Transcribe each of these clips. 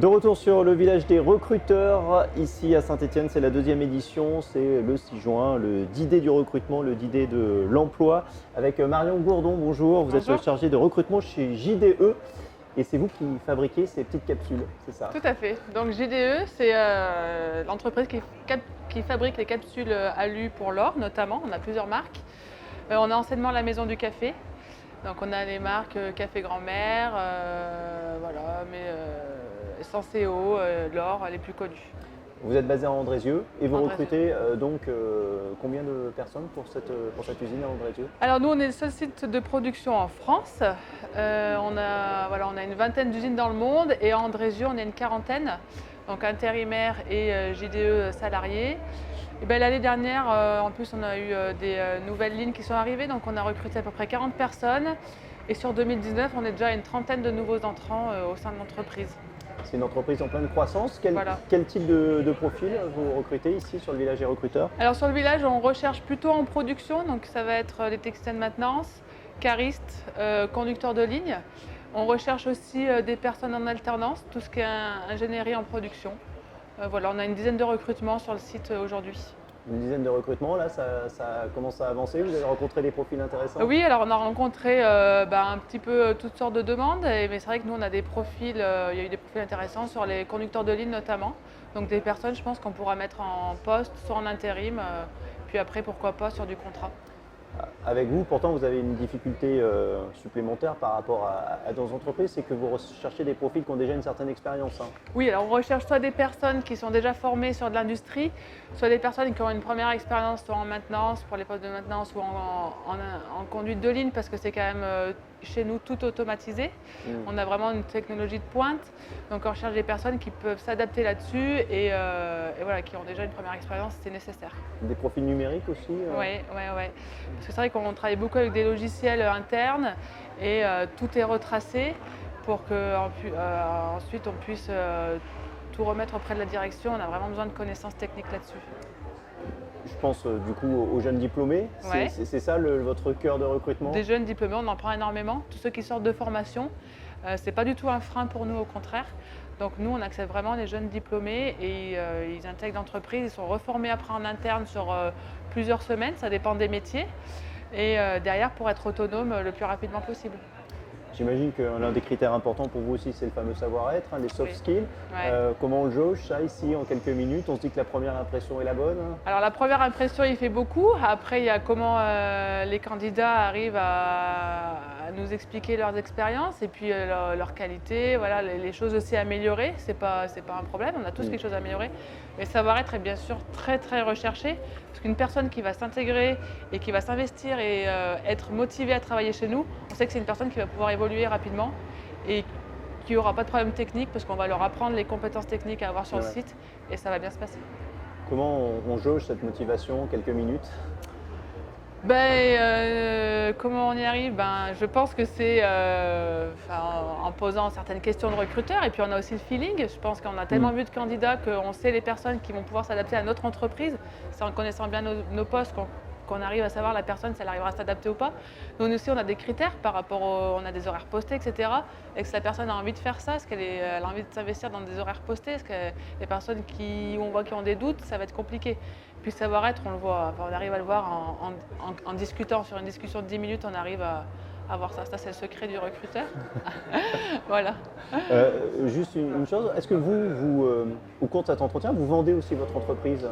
De retour sur le village des recruteurs, ici à Saint-Étienne, c'est la deuxième édition, c'est le 6 juin, le D-Day du recrutement, le D-Day de l'emploi, avec Marion Gourdon, bonjour, vous êtes Bonjour. chargée de recrutement chez JDE et c'est vous qui fabriquez ces petites capsules, c'est ça? Tout à fait. Donc JDE, c'est l'entreprise qui fabrique les capsules alu pour l'or notamment. On a plusieurs marques. On a anciennement la Maison du Café. Donc on a les marques Café Grand-Mère, voilà, mais Senseo, l'or, les plus connues. Vous êtes basé à Andrézieux et vous Andrézieux. recrutez combien de personnes pour cette usine à Andrézieux? Alors nous, on est le seul site de production en France. On a une vingtaine d'usines dans le monde et à Andrézieux, on est une quarantaine. Donc intérimaires et JDE salariés. Et ben, l'année dernière, en plus, on a eu des nouvelles lignes qui sont arrivées. Donc on a recruté à peu près 40 personnes. Et sur 2019, on est déjà à une trentaine de nouveaux entrants au sein de l'entreprise. C'est une entreprise en pleine croissance. Voilà. Quel type de profil vous recrutez ici sur le village des recruteurs? Alors sur le village, on recherche plutôt en production. Donc ça va être des techniciens de maintenance, caristes, conducteurs de ligne. On recherche aussi des personnes en alternance, tout ce qui est ingénierie en production. Voilà, on a une dizaine de recrutements sur le site aujourd'hui. Une dizaine de recrutements, là, ça commence à avancer. Vous avez rencontré des profils intéressants? Oui, alors on a rencontré un petit peu toutes sortes de demandes, mais c'est vrai que nous on a des profils, il y a eu des profils intéressants sur les conducteurs de ligne notamment. Donc des personnes, je pense qu'on pourra mettre en poste, soit en intérim, puis après pourquoi pas sur du contrat. Avec vous, pourtant, vous avez une difficulté supplémentaire par rapport à d'autres entreprises, c'est que vous recherchez des profils qui ont déjà une certaine expérience. Hein. Oui, alors on recherche soit des personnes qui sont déjà formées sur de l'industrie, soit des personnes qui ont une première expérience soit en maintenance, pour les postes de maintenance, ou en conduite de ligne, parce que c'est quand même chez nous tout automatisé. On a vraiment une technologie de pointe, donc on recherche des personnes qui peuvent s'adapter là-dessus et voilà, qui ont déjà une première expérience, c'est nécessaire. Des profils numériques aussi Oui. Parce que c'est vrai qu'on travaille beaucoup avec des logiciels internes et tout est retracé pour qu'ensuite on puisse tout remettre auprès de la direction. On a vraiment besoin de connaissances techniques là-dessus. Je pense du coup aux jeunes diplômés. Ouais. C'est ça votre cœur de recrutement? Des jeunes diplômés, on en prend énormément. Tous ceux qui sortent de formation, c'est pas du tout un frein pour nous, au contraire. Donc nous, on accepte vraiment les jeunes diplômés et ils intègrent l'entreprise. Ils sont reformés après en interne sur plusieurs semaines, ça dépend des métiers. Et derrière, pour être autonome le plus rapidement possible. J'imagine que l'un des critères importants pour vous aussi, c'est le fameux savoir-être, hein, les soft skills. Ouais. Comment on le jauge ça ici en quelques minutes? On se dit que la première impression est la bonne? Alors la première impression, il fait beaucoup. Après, il y a comment les candidats arrivent à nous expliquer leurs expériences et puis leurs qualités, voilà, les choses aussi à améliorer. C'est pas un problème, on a tous quelque chose à améliorer. Mais le savoir-être est bien sûr très très recherché. Parce qu'une personne qui va s'intégrer et qui va s'investir et être motivée à travailler chez nous, on sait que c'est une personne qui va pouvoir évoluer rapidement et qui n'aura pas de problème technique parce qu'on va leur apprendre les compétences techniques à avoir sur le site et ça va bien se passer. Comment on jauge cette motivation? Quelques minutes? Comment on y arrive? Je pense que c'est en posant certaines questions de recruteurs et puis on a aussi le feeling. Je pense qu'on a tellement vu de candidats qu'on sait les personnes qui vont pouvoir s'adapter à notre entreprise. C'est en connaissant bien nos postes qu'on arrive à savoir la personne si elle arrivera à s'adapter ou pas. Nous aussi, on a des critères par rapport on a des horaires postés, etc. Et que si la personne a envie de faire ça, est-ce qu'elle a envie de s'investir dans des horaires postés? Est-ce que les personnes on voit qui ont des doutes, ça va être compliqué. Puis le savoir-être, on le voit, on arrive à le voir en discutant. Sur une discussion de 10 minutes, on arrive à voir ça. Ça, c'est le secret du recruteur. Voilà. Juste une chose, est-ce que au cours de cet entretien, vous vendez aussi votre entreprise?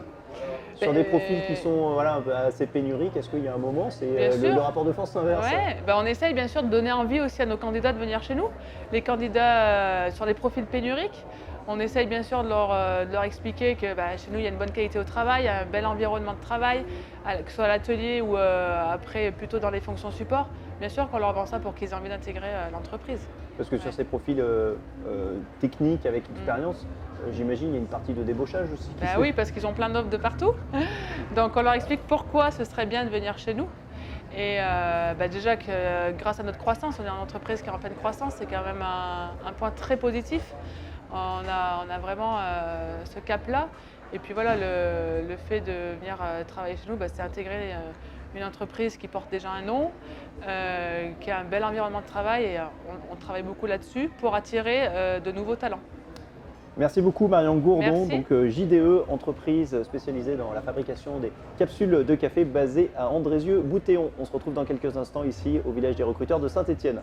Sur des profils qui sont assez pénuriques, est-ce qu'il y a un moment, c'est le rapport de force inverse? Ouais, on essaye bien sûr de donner envie aussi à nos candidats de venir chez nous. Les candidats sur les profils pénuriques, on essaye bien sûr de leur expliquer que chez nous, il y a une bonne qualité au travail, un bel environnement de travail, que ce soit à l'atelier ou après plutôt dans les fonctions support. Bien sûr qu'on leur vend ça pour qu'ils aient envie d'intégrer l'entreprise. Parce que sur ces profils techniques avec expérience, j'imagine qu'il y a une partie de débauchage aussi. Oui, parce qu'ils ont plein d'offres de partout. Donc on leur explique pourquoi ce serait bien de venir chez nous. Et déjà que grâce à notre croissance, on est une entreprise qui est en pleine croissance, c'est quand même un point très positif. On a vraiment ce cap-là. Et puis voilà, le fait de venir travailler chez nous, c'est intégrer une entreprise qui porte déjà un nom, qui a un bel environnement de travail et on travaille beaucoup là-dessus pour attirer de nouveaux talents. Merci beaucoup Marion Gourdon, Merci. donc JDE, entreprise spécialisée dans la fabrication des capsules de café basée à Andrézieux-Bouthéon. On se retrouve dans quelques instants ici au village des recruteurs de Saint-Étienne.